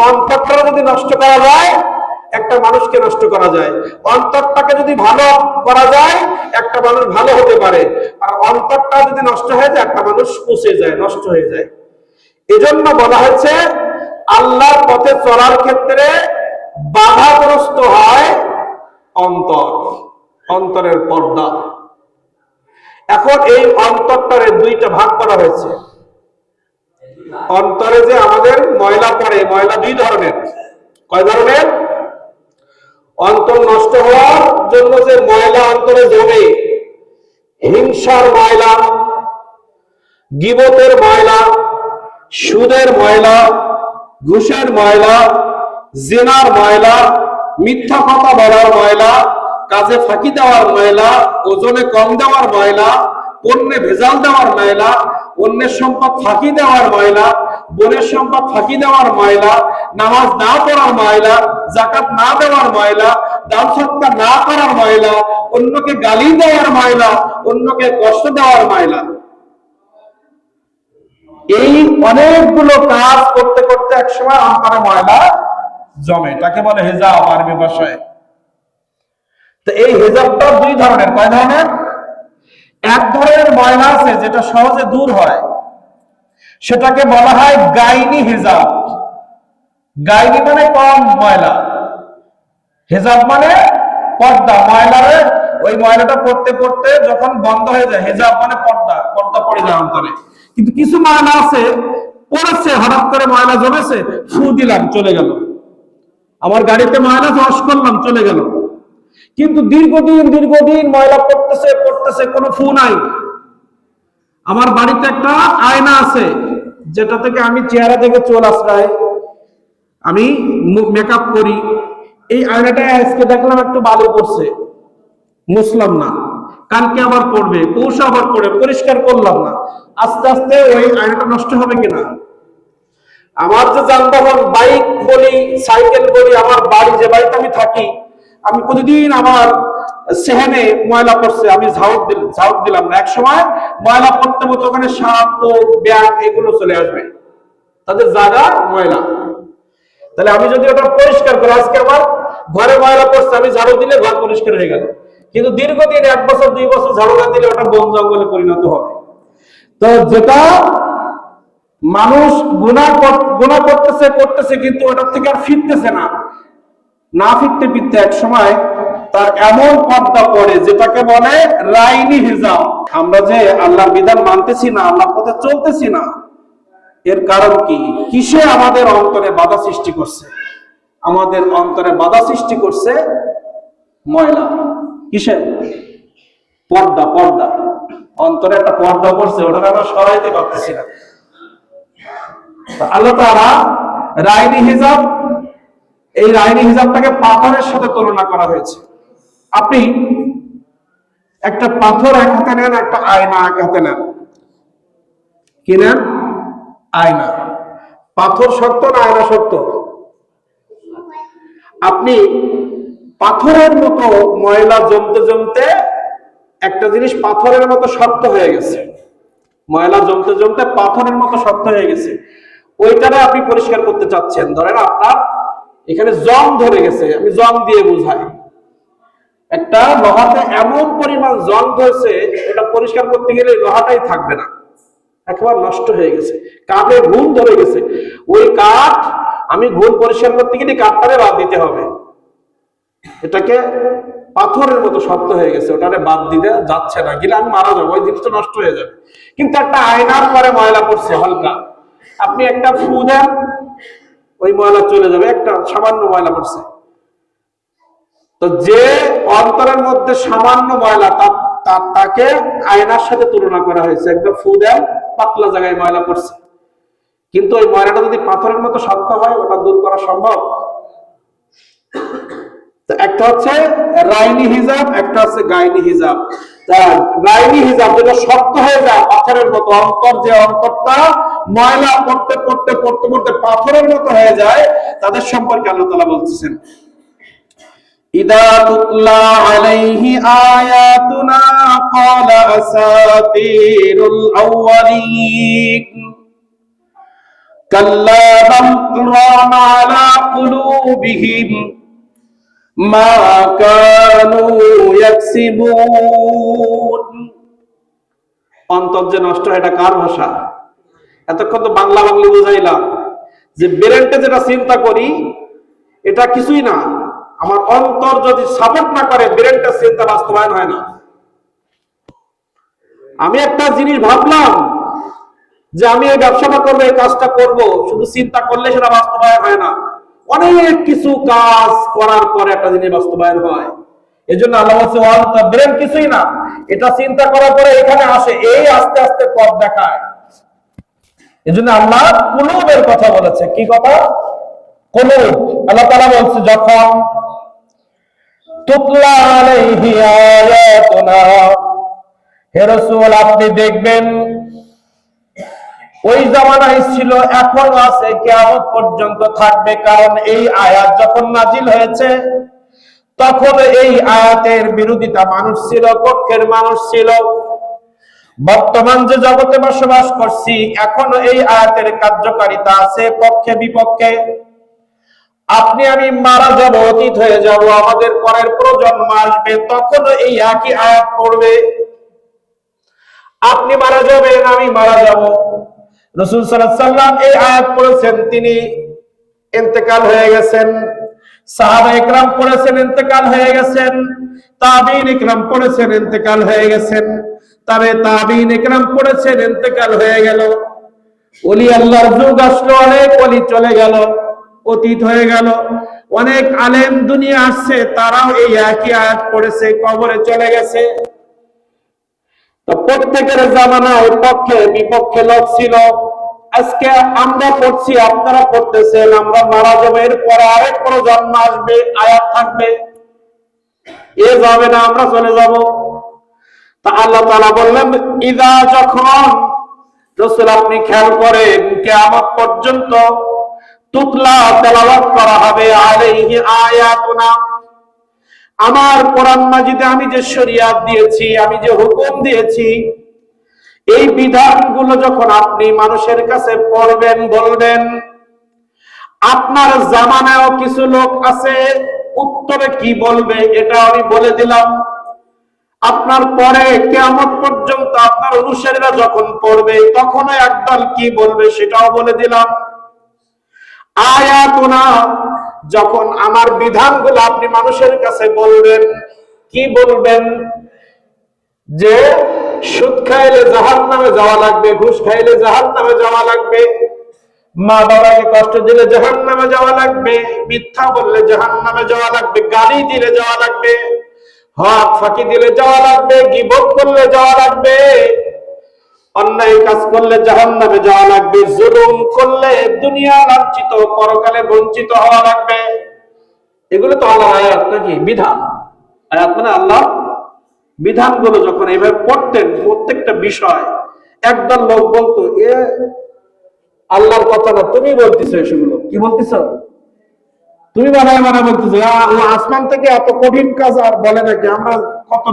অন্তরটা যদি নষ্ট করা যায় একটা মানুষকে নষ্ট করা যায়, অন্তরটাকে যদি ভালো করা যায় একটা মানুষ ভালো হতে পারে, আর অন্তরটা যদি নষ্ট হয়ে যায় একটা মানুষ পচে যায়, নষ্ট হয়ে যায়। এজন্য বলা হয়েছে আল্লাহর পথে চলার ক্ষেত্রে বাধাগ্রস্ত হয় অন্তর, অন্তরের পর্দা। এখন এই অন্তরটারে দুইটা ভাগ করা হয়েছে। অন্তরে যে আমাদের ময়লা পড়ে, ময়লা দুই ধরনের। কয় ধরনের? অন্তর নষ্ট হওয়ার জন্য যে ময়লা অন্তরে জমে, হিংসার ময়লা, গীবতের ময়লা, সুদের ময়লা, ঘুষের ময়লা, জিনার ময়লা, মিথ্যা কথা বলার ময়লা, কাজে ফাঁকি দেওয়ার ময়লা, ওজনে কম দেওয়ার ময়লা, পণ্যে ভেজাল দেওয়ার ময়লা, অন্যের সম্পদ ফাঁকি দেওয়ার ময়লা, বোনের সম্পদ ফাঁকি দেওয়ার ময়লা, নামাজ না পড়ার ময়লা, যাকাত না দেওয়ার ময়লা, দান সৎকার না করার ময়লা, অন্যকে গালি দেওয়ার ময়লা, অন্যকে কষ্ট দেওয়ার ময়লা। এই অনেকগুলো কাজ করতে করতে একসময় অন্তরে ময়লা জমে, তাকে বলে হেজাব আরবি ভাষায়। তো এই হেজাবটা দুই ধরনের। কয় ধরনের? এক ধরনের ময়লা আছে যেটা সহজে দূর হয়, সেটাকে বলা হয় গাইনি হেজাব। গাইনি মানে কম ময়লা, হেজাব মানে পর্দা। ময়লারে ওই ময়লাটা পড়তে পড়তে যখন বন্ধ হয়ে যায়, হেজাব মানে পর্দা, পর্দা পড়ে যায় অন্তরে। কিন্তু কিছু ময়লা আছে পড়েছে, হঠাৎ করে ময়লা জমেছে, ফু দিলাম চলে গেল। আমার গাড়িতে ময়লা ওয়াশ করলাম চলে গেল, কিন্তু দীর্ঘদিন ময়লা পড়তেছে পড়তেছে, কোনো ফু নাই। আমার বাড়িতে একটা আয়না আছে যেটা থেকে আমি চেহারা থেকে চুল আশ্রয়, আমি মেকআপ করি। এই আয়নাটা আজকে দেখলাম একটু বালু পড়ছে, মুছলাম না, কালকে আবার পড়বে, পৌঁছে আবার পড়বে, পরিষ্কার করলাম না, আস্তে আস্তে ওই আয়নাটা নষ্ট হবে কিনা। আমার যে যানবাহন, বাইক বলি, সাইকেল বলি, আমার বাড়ি যে বাড়িতে আমি থাকি, আমি প্রতিদিন আমার সেহেনে ময়লা পড়ছে, আমি ঝাড়ু দিলাম না, এক সময় ময়লা পড়তে পড়তে ওখানে সাপ, ব্যাগ এগুলো চলে আসবে, তাদের জায়গা ময়লা। তাহলে আমি যদি ওটা পরিষ্কার করি, আজকে আমার ঘরে ময়লা পড়ছে, আমি ঝাড়ু দিলে ঘর পরিষ্কার হয়ে গেল, কিন্তু দীর্ঘদিন 1 বছর 2 বছর ঝাড়ু না দিলে ওটা বন জঙ্গলে পরিণত হবে। তো যেটা মানুষ গুনাহ করতেছে কিন্তু ওটার থেকে আর ফিরতেছে না ফিরতে ফিরতে এক সময় তার এমন পর্দা পড়ে যেটাকে বলে রাইনি হিজাব। আমরা যে আল্লাহর বিধান মানতেছি না, আল্লাহর পথে চলতেছি না, এর কারণ কি? কিসে আমাদের অন্তরে বাধা সৃষ্টি করছে? আমাদের অন্তরে বাধা সৃষ্টি করছে ময়লা। কিসে? পর্দা। অন্তরে একটা পর্দা পড়ছে, ওটা আমরা সরাইতে পারতেছি না। আল্লাহ তাআলা রাইনি হিজাব, এই রাইনি হিজাবটাকে পাথরের সাথে তুলনা করা হয়েছে। আপনি একটা পাথর এক হাতে নেন, একটা আয়না এক হাতে নেন, কি নেন? আয়না। পাথর শক্ত না আয়না শক্ত? আপনি পাথরের মতো ময়লা জমতে জমতে একটা জিনিস পাথরের মতো শক্ত হয়ে গেছে, ময়লা জমতে জমতে পাথরের মতো শক্ত হয়ে গেছে, ওইটারে আপনি পরিষ্কার করতে চাচ্ছেন। ধরেন আপনার এখানে জং ধরে গেছে, আমি জং দিয়ে বুঝাই, একটা লোহাতে এমন পরিমাণ জং ধরেছে, এটা পরিষ্কার করতে গেলে লোহাটাই থাকবে না, একেবারে নষ্ট হয়ে গেছে, কাঠে ঘুণ ধরে গেছে। ওই কাঠ আমি ঘুণ পরিষ্কার করতে গেলে কাঠটারে বাদ দিতে হবে, এটাকে পাথরের মতো শক্ত হয়ে গেছে, ওটারে বাদ দিতে যাচ্ছে না, গেলে আমি মারা যাবো, ওই জিনিসটা নষ্ট হয়ে যাবে। কিন্তু একটা আয়নার পরে ময়লা পড়ছে হালকা, আপনি একটা ফু দেন, ওই ময়লা চলে যাবে, একটা সামান্য ময়লা পড়ছে। তো যে অন্তরের মধ্যে সামান্য ময়লা, তাকে আয়নার সাথে তুলনা করা হয়েছে। একটা ফু দেন, পাতলা জায়গায় ময়লা পড়ছে, কিন্তু ওই ময়লাটা যদি পাথরের মতো শক্ত হয়, ওটা দূর করা সম্ভব? একটা হচ্ছে রাইনি হিজাব, একটা হচ্ছে গাইনি হিজাব। রাইনি হিজাব যেটা শক্ত হয়ে যায় পাথরের মতো, অন্তরটা ময়লা পড়তে পড়তে পাথরের মতো হয়ে যায়, তাদের সম্পর্কে আল্লাহ তাআলা বলতেছেন, ইদা তুতলা আলাইহি আয়াতুনা ক্বালা আসাতিরুল আউয়ালিন। কাল্লা বাল রানা আলা কুলুবিহিম মা কানু ইয়াকসিবুন। অন্তর যে নষ্ট, এটা কার ভাষা? এতক্ষণ তো বাংলা বাংলি বুঝাইলাম যে ব্রেনটা যেটা চিন্তা করি এটা কিছুই না, আমার অন্তর যদি সাপোর্ট না করে ব্রেনটা চিন্তা বাস্তবায়ন হয় না। আমি একটা জিনিস ভাবলাম যে আমি এই ব্যবসাটা করবো, এই কাজটা করব, শুধু চিন্তা করলে সেটা বাস্তবায়ন হয় না, অনেক কিছু কাজ করার পরে একটা জিনিস বাস্তবায়ন হয়। এই জন্য আল্লাহ বলছে ব্রেন কিছুই না, এটা চিন্তা করার পরে এখানে আসে, এই আস্তে আস্তে পথ দেখায়। এই জন্য আল্লাহ কুলুবের কথা বলেছে। কি কথা? কুলুব। আল্লাহ তাআলা বলছে যখন তুতলা আলাইহি আয়াতুনা, হে রাসূল আপনি দেখবেন ওই জামানায় ছিল, এখন আছে, কিয়ামত পর্যন্ত থাকবে। কারণ এই আয়াত যখন নাজিল হয়েছে তখন এই আয়াতের বিরোধিতা মানুষ ছিল, পক্ষের মানুষ ছিল। বর্তমান যে জগতে বসবাস করছি এখনো এই আয়াতের কার্যকারিতা আছে পক্ষে বিপক্ষে। আপনি আমি মারা যাব, অতীত হয়ে যাব, আমাদের পরের প্রজন্ম আসবে, তখনও এই একই আয়াত পড়বে। আপনি মারা যাবেন, আমি মারা যাব। রাসূল সাল্লাল্লাহু আলাইহি ওয়াসাল্লাম এই আয়াত পড়েছেন, তিনি ইন্তেকাল হয়ে গেছেন। সাহাবা ইকরাম পড়েছেন, ইন্তেকাল হয়ে গেছেন। তাবিঈন ইকরাম পড়েছেন, ইন্তেকাল হয়ে গেছেন। তবে তাবিঈন ইকরাম পড়েছেন, ইন্তেকাল হয়ে গেল। ওলি আল্লাহর যুগ আসলো, অনেক ওলি চলে গেল, অতীত হয়ে গেল। অনেক আলেম দুনিয়া আসছে, তারাও এই একই আয়াত পড়েছে, কবরে চলে গেছে। তো প্রত্যেকের জামানায় পক্ষে বিপক্ষে লোক ছিল। আজকে আমরা পড়ছি, আপনারা পড়তেছেন, আমরা মারা যাবো, এরপরে আরেক প্রজন্ম আসবে, আয়াত থাকবে, এ যাবে না, আমরা চলে যাব। তা আল্লাহ তাআলা বললেন ইদা, যখন রাসূল আপনি খেয়াল করেন কিয়ামত পর্যন্ত তুতলা তেলাওয়াত করা হবে আলাইহি আয়াতুনা, আমার কোরআন মাজিদে আমি যে শরিয়াত দিয়েছি, আমি যে হুকুম দিয়েছি, এই বিধানগুলো যখন আপনি মানুষের কাছে পড়বেন, বলবেন, আপনার জামানায়ও কিছু লোক আছে, উত্তরে কি বলবে এটা আমি বলে দিলাম। আপনার পরে কিয়ামত পর্যন্ত আপনার অনুসারীরা যখন পড়বে তখনও একদল কি বলবে সেটাও বলে দিলাম। আয়াতুনা, যখন আমার বিধানগুলো আপনি মানুষের কাছে বলবেন, কি বলবেন? যে সুদ খাইলে জাহান্নামে যাওয়া লাগবে, ঘুষ খাইলে জাহান্নামে যাওয়া লাগবে, মা বাবাকে কষ্ট দিলে জাহান্নামে যাওয়া লাগবে, মিথ্যা বললে জাহান্নামে যাওয়া লাগবে, গালি দিলে যাওয়া লাগবে, হক ফাঁকি দিলে যাওয়া লাগবে, গীবত করলে যাওয়া লাগবে, অন্যায় কাজ করলে জাহান্নামে যাওয়া লাগবে, জুলুম করলে দুনিয়া লাঞ্ছিত, পরকালে বঞ্চিত হওয়া লাগবে। এগুলো তো আল্লাহর আয়াত নাকি? বিধান। আয়াত মানে আল্লাহ বিধানগুলো যখন এইভাবে পড়তেন প্রত্যেকটা বিষয়, একদল লোক বলতো এ আল্লাহর কথা না, তুমি বলতেছো, এসবগুলো কি বলতেছো, তুমি বানায় বানায় বলতেছো, আসমান থেকে এত কঠিন কাজ আর বলে নাকি? আমরা কত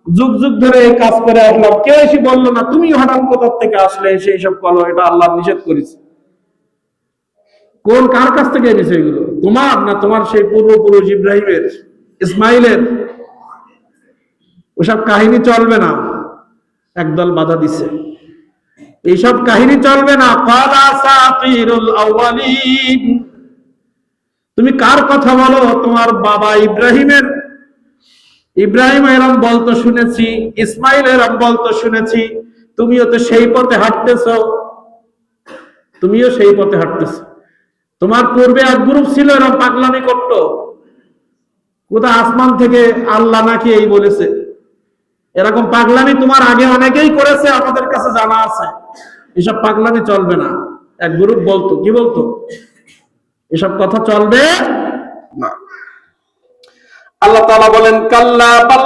যুগ যুগ ধরে এই কাজ করে আসলাম, কেউ এসে বললো না, তুমি হঠাৎ কোথা থেকে আসলে এসে এইসব করো, এটা আল্লাহ নিষেধ করেছে। কোন কার কাছ থেকে এনেছে এগুলো? তোমার না তোমার সেই পূর্বপুরুষ ইব্রাহিমের, ইসমাইলের? ওসব কাহিনী চলবে না। একদল বাধা দিছে, এইসব কাহিনী চলবে না। ক্বালা আসাতিরুল আউয়ালিন, তুমি কার কথা বলো? তোমার বাবা ইব্রাহিমের, ইব্রাহিম এরম বলতো শুনেছি, ইসমাইল এরম বলতো শুনেছি, তুমিও তো সেই পথে হাঁটতেছো, তুমিও সেই পথে হাঁটতেছো। তোমার পূর্বে এক গ্রুপ ছিল এরম পাগলামি করতো, কোথা আসমান থেকে আল্লাহ নাকি এই বলেছে, এরকম পাগলামি তোমার আগে অনেকেই করেছে, আমাদের কাছে জানা আছে। এসব পাগলামি চলবে না। এক গ্রুপ বলতো, কি বলতো? এসব কথা চলবে না। আল্লাহ তাআলা বলেন কাল্লা বাল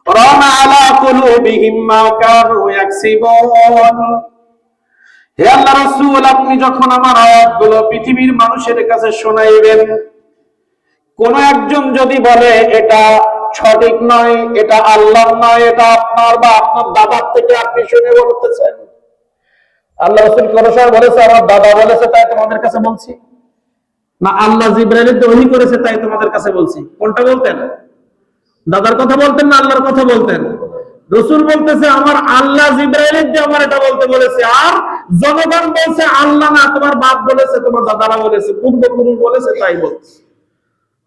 রানা আলা কুলুবিহিম মা কানু ইয়াকসিবুন। হে আল্লাহর রাসূল, আপনি যখন আমার আয়াতগুলো পৃথিবীর মানুষের কাছে শোনাইবেন, কোন একজন যদি বলে এটা সঠিক নয়, এটা আল্লাহর নয়, এটা আপনার বা আপনার দাদার থেকে আপনি শুনে বলতেছেন, আল্লাহ রাসূল কোন সময় বলেছে আমার দাদা বলেছে তাই তোমাদের কাছে বলছি, না আল্লাহ জিবরাইলকে ওহী করেছে তাই তোমাদের কাছে বলছি? কোনটা বলতেন? দাদার কথা বলতেন না আল্লাহর কথা বলতেন? রাসূল বলতেছে আমার আল্লাহ জিবরাইলকে আমার এটা বলতে বলেছে, আর জনগণ বলছে আল্লাহ না, তোমার বাপ বলেছে, তোমার দাদারা বলেছে, পূর্বপুরুষ বলেছে তাই বলছে।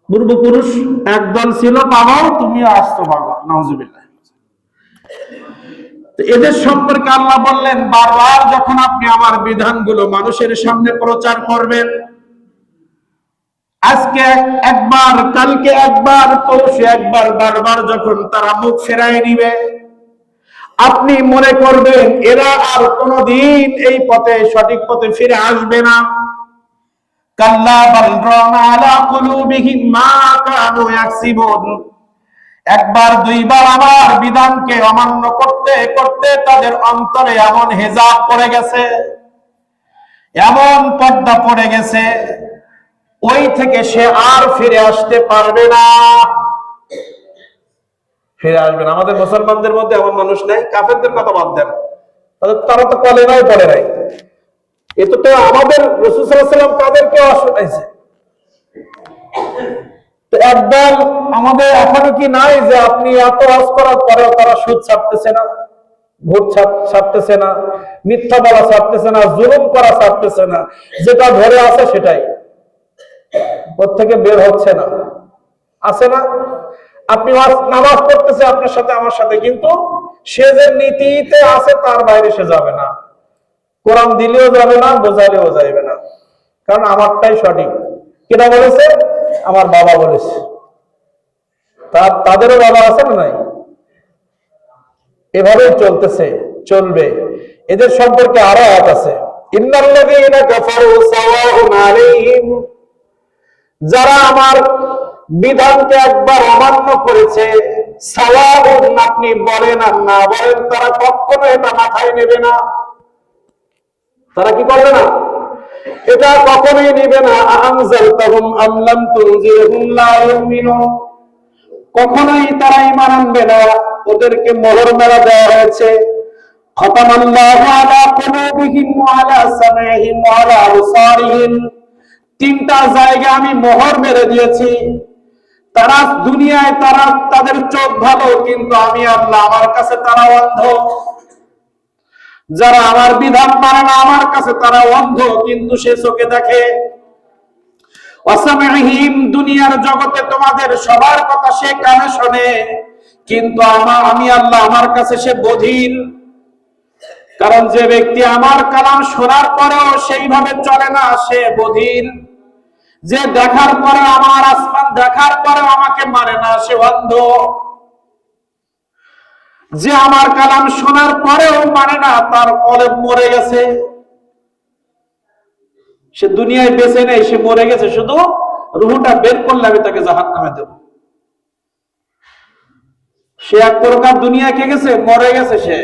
পূর্বপুরুষ একদল ছিল পাগল, তুমি আসছো পাগল, নাউজুবিল্লাহ। এদের সম্পর্কে আল্লাহ বললেন বারবার যখন আপনি আমার বিধানগুলো মানুষের সামনে প্রচার করবেন, আজকে একবার, কালকে একবার, পরশু একবার, বারবার যখন তারা মুখ ফেরায় নিবে, আপনি মনে করবেন এরা আর কোনদিন এই পথে, সঠিক পথে ফিরে আসবে না। কাল্লা বাল রানা আলা কুলুবিহিম মা কানু ইয়াকসিবুন। একবার দুইবার আমার বিধানকে অমান্য করতে করতে তাদের অন্তরে এমন হিজাব পড়ে গেছে, এমন পর্দা পড়ে গেছে, ওই থেকে সে আর ফিরে আসতে পারবে না। ফিরে আসবে না। আমাদের মুসলমানদের মধ্যে এমন মানুষ নাই, কাফেরদের কথা বাদ দেন, তারা তো কলেমাই পড়ে নাই। এতে তো আমাদের রাসূল সাল্লাল্লাহু আলাইহি ওয়াসাল্লাম তাদেরকে শোনাইছে। তো একদম আমাদের এখনো কি নাই যে আপনি এত ওয়াজ করার পরেও তারা সুদ ছাড়তেছে না, ভোট ছাড়তেছে না, মিথ্যা বলা ছাড়তেছে না, জুলুম করা ছাড়তেছে না, যেটা ধরে আছে সেটাই, ওর থেকে বের হচ্ছে না, আছে না? আপনি নামাজ পড়তেছে আপনার সাথে আমার সাথে, কিন্তু সে যে নীতিতে আছে তার বাইরে সে যাবে না, কোরআন দিলেও যাবে না, বোঝালেও যাবে না, কারণ আমারটাই সঠিক। কেটা বলেছে? আমার বাবা বলেছে। তাদেরও বাবা আছে না নাই? এভাবেই চলতেছে, চলবে। এদের সম্পর্কে আরো আয়াত আছে, ইন্নাল্লাযীনা কাফারু সাওয়াউন আলাইহিম, যারা আমার বিধানকে একবার অমান্য করেছে, সাওয়াউন আপনি বলেন আর না বলেন, তারা কখনো এটা মাথায় নেবে না। তারা কি করবে না? এটা কখনোই নেবে না। আনজালতাহুম আম লাম তুনজিরহুম লা ইউমিনুন, কখনোই তারা ঈমান আনবে না, ওদেরকে মোহর মেলা দেওয়া হয়েছে। খাতামাল্লাহু আলা কুলুবিহিম ওয়া আলা সামঈহিম ওয়া আলা আবসারিহিম, তিনটা জায়গা আমি মোহর মেরে দিয়েছি। তারা দুনিয়ায় তারা তাদের চোখ ভালো, কিন্তু আমি আল্লাহ আমার কাছে তারা অন্ধ। যারা আমার বিধান মানে না আমার কাছে তারা অন্ধ, কিন্তু সে চোখে দেখে। ওয়াসামিহিম, দুনিয়ার জগতে তোমাদের সবার কথা সে কানে শোনে, কিন্তু আমি আল্লাহ আমার কাছে সে বধির। কারণ যে ব্যক্তি আমার কালাম শোনার পরেও সেইভাবে চলে না, সে বধির। যে দেখার পরে, আমার আসমান দেখার পরেও আমাকে মানে না, সে অন্ধ। যে আমার কালাম শোনার পরেও মানে না, তার কলব মরে গেছে, সে দুনিয়ায় বেঁচে নেই, সে মরে গেছে, শুধু রুহটা বের করলে আমি তাকে জাহান্নামে দেব। সে এক প্রকার দুনিয়া কে গেছে, মরে গেছে সে।